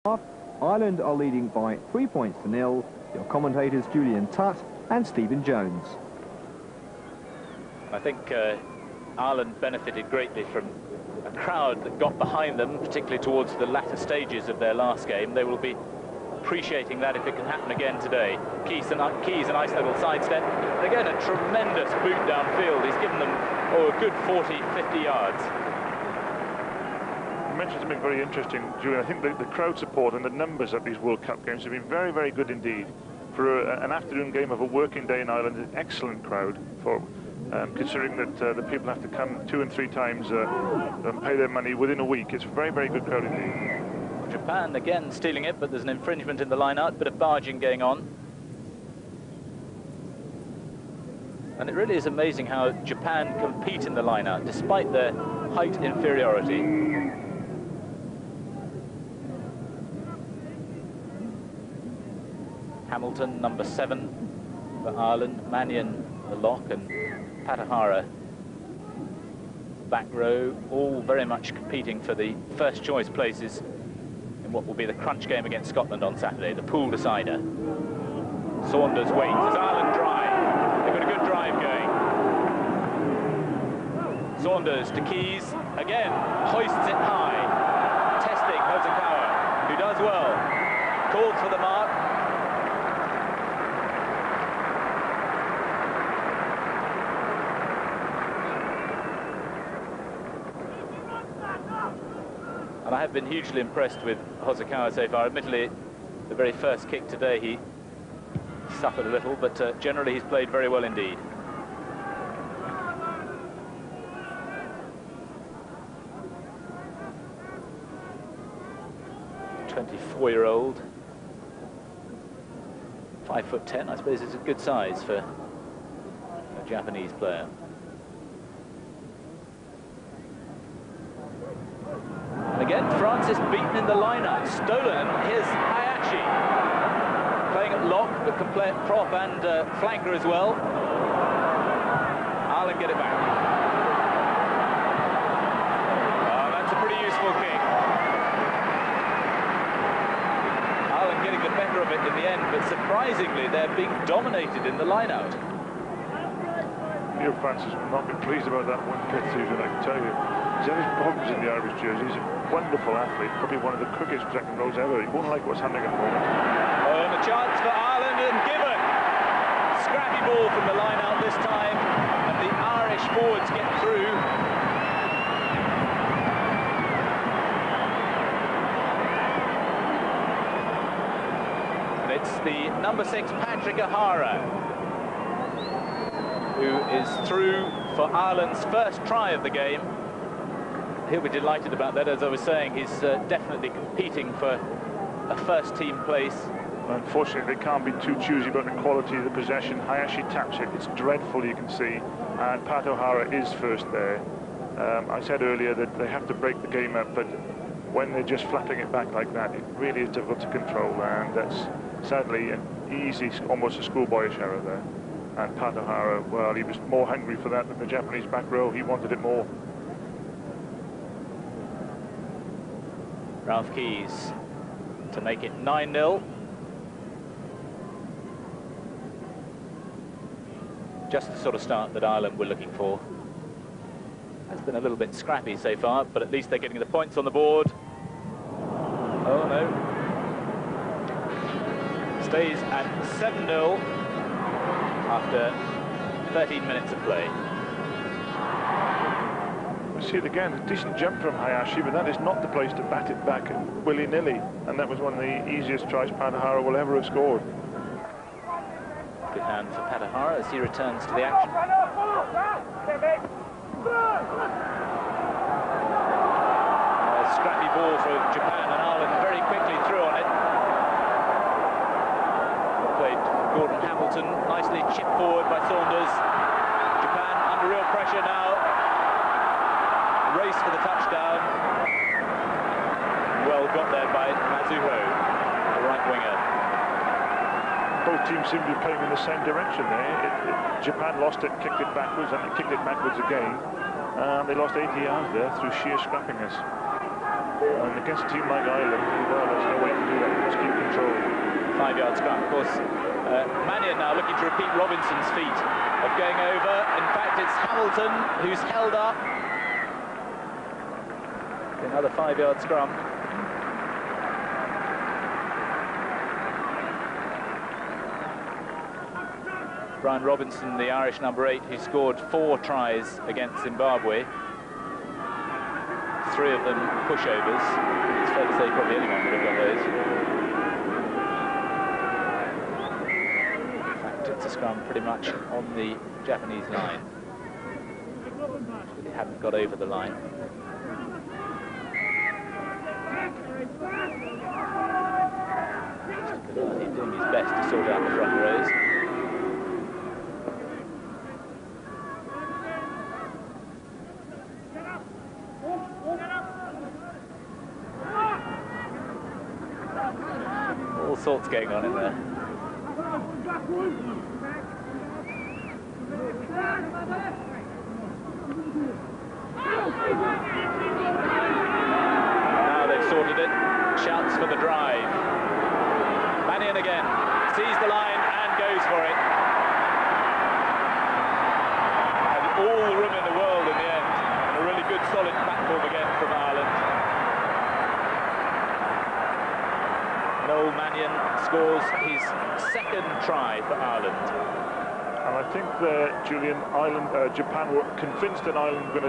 half. Ireland are leading by 3 points to 0. Your commentators Julian Tutt and Stephen Jones. I think Ireland benefited greatly from a crowd that got behind them, particularly towards the latter stages of their last game. They will be appreciating that if it can happen again today. Keys, a nice little sidestep. Again, a tremendous boot downfield. He's given them, a good 40, 50 yards. You mentioned something very interesting, Julian. I think the crowd support and the numbers at these World Cup games have been very, very good indeed. For an afternoon game of a working day in Ireland, an excellent crowd for considering that the people have to come 2 and 3 times and pay their money within a week. It's a very, very good crowd indeed. Japan again stealing it, but there's an infringement in the line-out, bit of barging going on. And it really is amazing how Japan compete in the line-out, despite their height inferiority. Hamilton, number 7 for Ireland, Mannion, the lock, and Patahara, back row, all very much competing for the first choice places in what will be the crunch game against Scotland on Saturday, the pool decider. Saunders waits as Ireland drive. They've got a good drive going. Saunders to Keys, again, hoists it high. Testing Hosokawa, who does well. Calls for the mark. And I have been hugely impressed with Hosokawa so far. Admittedly, the very first kick today, he suffered a little, but generally he's played very well indeed. A 24-year-old, 5'10", I suppose is a good size for a Japanese player. Again, Francis beaten in the line-out, stolen. Here's Hayashi, playing at lock, but can play at prop and flanker as well. Ireland get it back. Oh, that's a pretty useful kick. Ireland getting the better of it in the end, but surprisingly, they're being dominated in the line-out. Neil Francis will not be pleased about that one pit season, I can tell you. He's had his problems in the Irish jersey. He's a wonderful athlete, probably one of the quickest second rows ever. He won't like what's happening at the moment. Oh, and a chance for Ireland and given. Scrappy ball from the line out this time, and the Irish forwards get through. And it's the number 6, Patrick O'Hara, who is through for Ireland's first try of the game. He'll be delighted about that. As I was saying, he's definitely competing for a first-team place. Unfortunately, they can't be too choosy about the quality of the possession. Hayashi taps it. It's dreadful, you can see. And Pat O'Hara is first there. I said earlier that they have to break the game up, but when they're just flapping it back like that, it really is difficult to control. And that's sadly an easy, almost a schoolboyish error there. And Pat O'Hara, well, he was more hungry for that than the Japanese back row. He wanted it more. Ralph Keys to make it 9-0. Just the sort of start that Ireland were looking for. It's been a little bit scrappy so far, but at least they're getting the points on the board. Oh no. Stays at 7-0 after 13 minutes of play. See it again, a decent jump from Hayashi, but that is not the place to bat it back willy-nilly, and that was one of the easiest tries Patahara will ever have scored. Good hand for Patahara as he returns to the action. A scrappy ball for Japan, and Ireland very quickly through on it. Played Gordon Hamilton, nicely chipped forward by Saunders. Japan under real pressure now. Race for the touchdown. Well got there by Mazuho, the right winger. Both teams seem to be playing in the same direction there. Japan lost it, kicked it backwards, and they kicked it backwards again. They lost 80 yards there through sheer scrappiness. And against a team like Ireland, well, there's no way 5-yard scrum. Of course, Mannion now looking to repeat Robinson's feat of going over. In fact, it's Hamilton who's held up. Another 5-yard scrum. Brian Robinson, the Irish number 8, who scored 4 tries against Zimbabwe. 3 of them pushovers. It's fair to say probably anyone would have got those. In fact, it's a scrum pretty much on the Japanese line. They haven't got over the line. He's doing his best to sort out the front rows. All sorts going on in there. Now they've sorted it. Shouts for the drive. Mannion again. Sees the line and goes for it. And all the room in the world in the end. And a really good solid platform again from Ireland. Noel Mannion scores his 2nd try for Ireland. And I think that Japan were convinced that Ireland were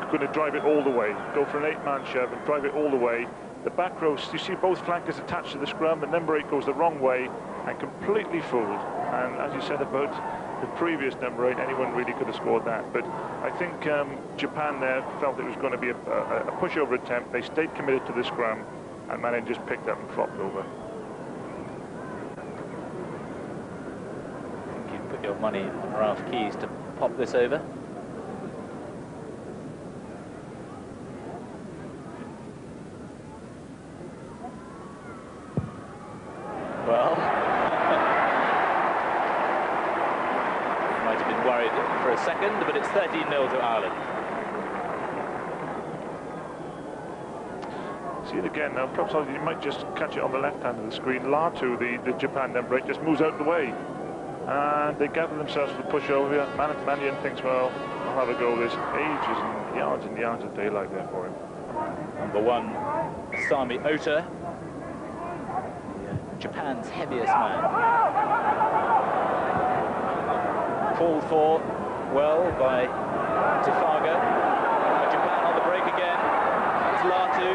going to drive it all the way, go for an 8-man shove and drive it all the way. The back row, you see both flankers attached to the scrum, and number 8 goes the wrong way and completely fooled. And as you said about the previous number 8, anyone really could have scored that. But I think Japan there felt it was going to be a pushover attempt. They stayed committed to the scrum, and Mannion just picked up and flopped over. Put your money on Ralph Keyes to pop this over. Well, might have been worried for a second, but it's 13-0 to Ireland. See it again now. Perhaps you might just catch it on the left hand of the screen. Latu, the Japan number 8, just moves out of the way. And they gather themselves for the pushover. Mannion thinks, well, I'll have a go. There's ages and yards of daylight there for him. Number 1, Sami Ota, Japan's heaviest man. Called for well by Tifaga. Now Japan on the break again. It's Latu.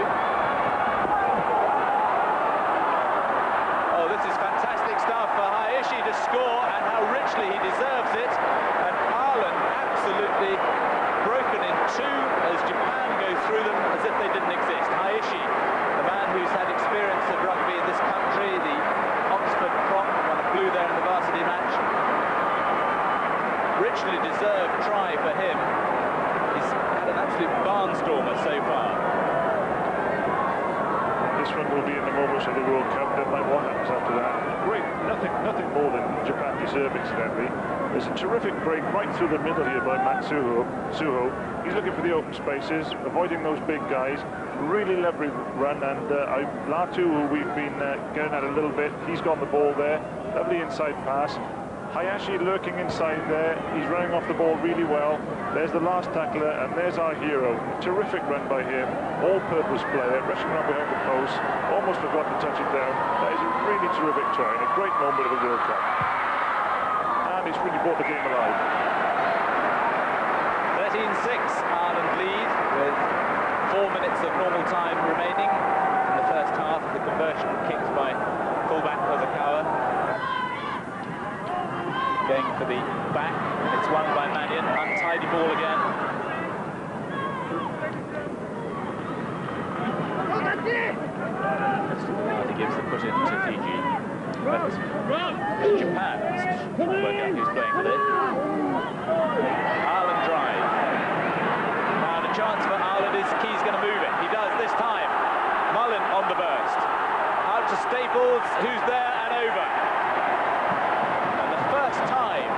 Oh, this is fantastic stuff for Hayashi to score, and how richly he deserves it. And Ireland absolutely broken in 2 as Japan go through them as if they didn't exist. Hayashi, the man who's had experience of rugby in this country, the Oxford prop, won a blue there in the varsity match. Richly deserved try for him. He's had an absolute barnstormer so far. This one will be in the moments of the World Cup. Don't mind what happens after that. Great, nothing more than Japan deserve, incidentally. There's a terrific break right through the middle here by Matsuho. He's looking for the open spaces, avoiding those big guys. Really lovely run, and Latu, who we've been getting at a little bit, he's got the ball there. Lovely inside pass. Hayashi lurking inside there. He's running off the ball really well. There's the last tackler, and there's our hero. Terrific run by him. All-purpose player, rushing around behind the post. Almost forgot to touch it down. That is a really terrific try, and a great moment of the World Cup. And it's really brought the game alive. 13-6, Ireland lead with 4 minutes of normal time remaining in the first half. The conversion kicked by fullback Kozakawa. Going for the back, it's won by Mannion. Untidy ball again. He gives the put in to Fiji. But Japan will work out who's playing for this. Ireland drive. Now the chance for Ireland is Keyes going to move it. He does this time. Mullen on the burst. Out to Staples, who's there and over. Time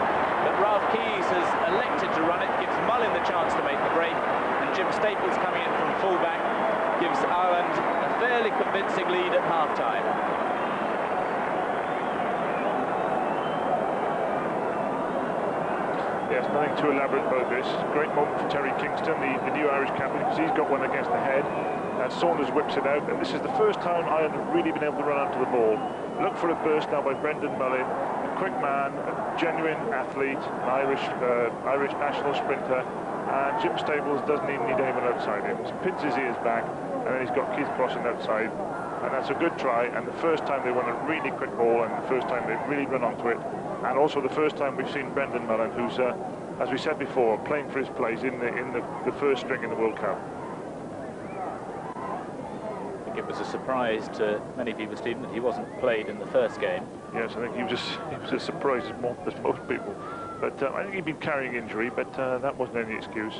that Ralph Keyes has elected to run it gives Mullen the chance to make the break, and Jim Staples coming in from fullback gives Ireland a fairly convincing lead at half-time. Yes, nothing too elaborate about this. Great moment for Terry Kingston, the new Irish captain, because he's got one against the head. And Saunders whips it out, and this is the first time Ireland have really been able to run onto the ball. Look for a burst now by Brendan Mullin, a quick man, a genuine athlete, an Irish national sprinter, and Jim Stables doesn't even need anyone outside him. He pins his ears back, and then he's got Keith Crossan outside, and that's a good try, and the first time they won a really quick ball, and the first time they've really run onto it, and also the first time we've seen Brendan Mullin, who's, as we said before, playing for his place in the first string in the World Cup. It was a surprise to many people, Stephen, that he wasn't played in the first game. Yes, I think he was as surprised as most people. But I think he'd been carrying injury, but that wasn't any excuse.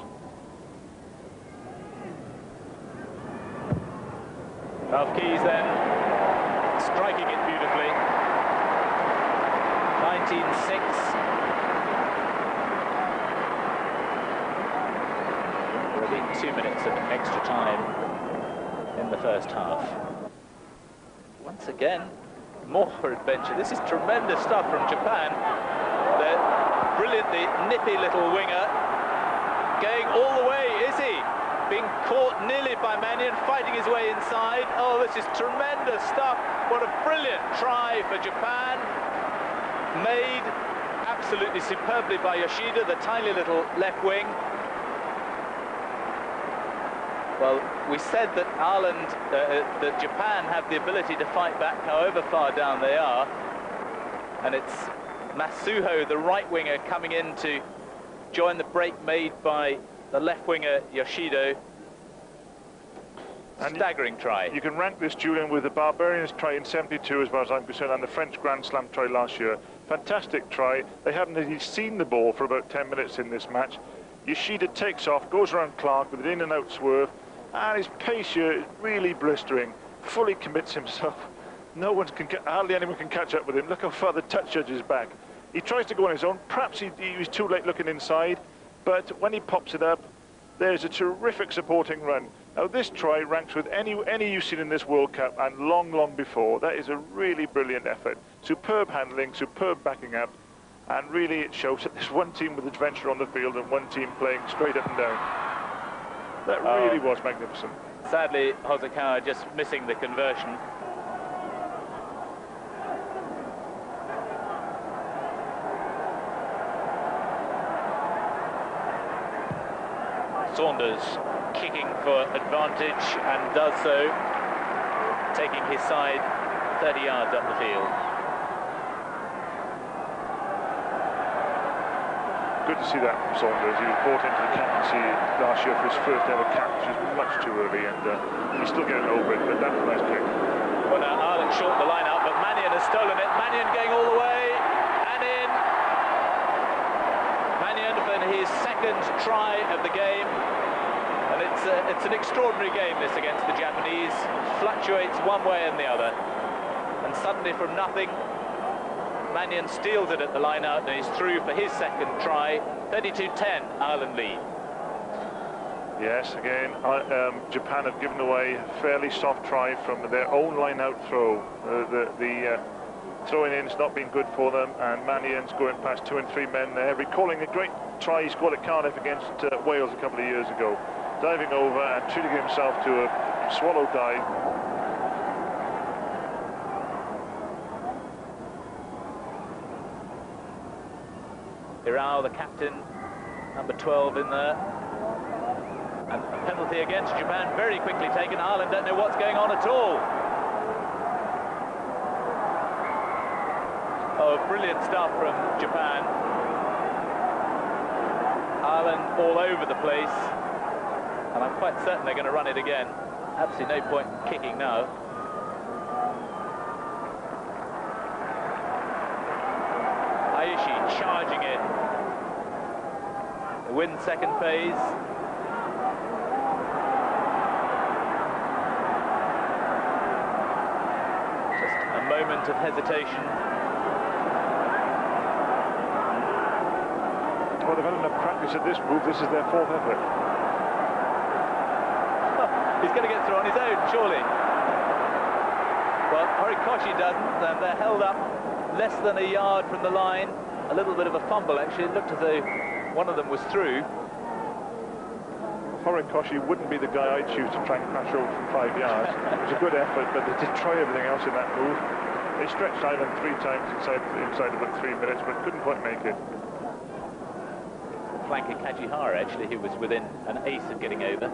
Ralph Keyes then striking it beautifully. 19-6. There have been 2 minutes of extra time in the first half. Once again, more adventure. This is tremendous stuff from Japan. The brilliantly nippy little winger going all the way, is he? Being caught nearly by Mannion, fighting his way inside. Oh, this is tremendous stuff. What a brilliant try for Japan. Made absolutely superbly by Yoshida, the tiny little left wing. Well, we said that Ireland, that Japan have the ability to fight back however far down they are. And it's Masuho, the right winger, coming in to join the break made by the left winger, Yoshida. Staggering try. You can rank this, Julian, with the Barbarians try in '72, as far as I'm concerned, and the French Grand Slam try last year. Fantastic try. They haven't really seen the ball for about 10 minutes in this match. Yoshida takes off, goes around Clark with an in and out swerve, and his pace here is really blistering. Fully commits himself. Hardly anyone can catch up with him. Look how far the touch judge is back. He tries to go on his own. Perhaps he was too late looking inside, but when he pops it up, there's a terrific supporting run. Now this try ranks with any you've seen in this World Cup and long before. That is a really brilliant effort. Superb handling, superb backing up, and really it shows that there's one team with adventure on the field and one team playing straight up and down. That really was magnificent. Sadly, Hosokawa just missing the conversion. Saunders kicking for advantage and does so, taking his side 30 yards up the field. Good to see that from Saunders. He was brought into the captaincy last year for his first ever cap, which was much too early, and he's still getting over it, but that's a nice kick. Well, now Ireland short the line-up, but Mannion has stolen it. Mannion going all the way, and in. Mannion for his second try of the game. And it's an extraordinary game, this, against the Japanese. Fluctuates one way and the other. And suddenly, from nothing, Mannion steals it at the line-out, and he's through for his second try. 32-10, Ireland lead. Yes, again, Japan have given away a fairly soft try from their own line-out throw. The throwing in's not been good for them, and Mannion's going past 2 and 3 men there, recalling a great try he scored at Cardiff against Wales a couple of years ago. Diving over and treating himself to a swallow dive. Hirao, the captain, number 12 in there. And a penalty against Japan, very quickly taken. Ireland don't know what's going on at all. Oh, brilliant stuff from Japan. Ireland all over the place. And I'm quite certain they're going to run it again. Absolutely no point in kicking now. Aishi charging in. They win second phase. Just a moment of hesitation. Well, they've had enough practice at this move. This is their 4th effort. He's going to get through on his own, surely. Well, Horikoshi doesn't, and they're held up less than a yard from the line. A little bit of a fumble, actually. It looked as though One of them was through. Horikoshi wouldn't be the guy I'd choose to try and crash over from 5 yards. It was a good effort, but they did try everything else in that move. They stretched Ireland 3 times inside about 3 minutes, but couldn't quite make it. Flanker Kajihara, actually, who was within an ace of getting over.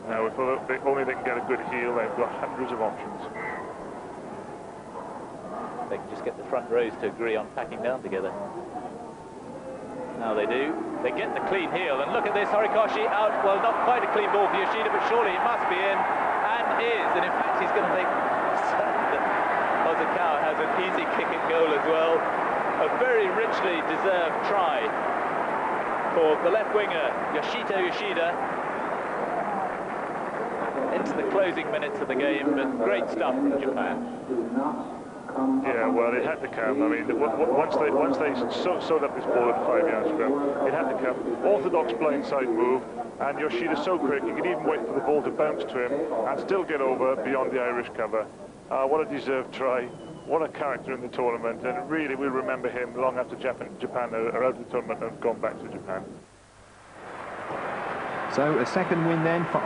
Now, if only they can get a good heel, they've got hundreds of options. They can just get the front rows to agree on packing down together. Now they do. They get the clean heel, and look at this, Horikoshi out. Well, not quite a clean ball for Yoshida, but surely it must be in, and is. And in fact, he's going to make certain that Hosokawa has an easy kick at goal as well. A very richly deserved try for the left winger, Yoshito Yoshida, into the closing minutes of the game, but great stuff from Japan. Yeah, well, it had to come. I mean, once they sewed up this ball at the 5-yard scrum, it had to come. Orthodox blindside move, and Yoshida's so quick, he could even wait for the ball to bounce to him and still get over beyond the Irish cover. What a deserved try. What a character in the tournament, and really we'll remember him long after Japan are out of the tournament and have gone back to Japan. So a second win then for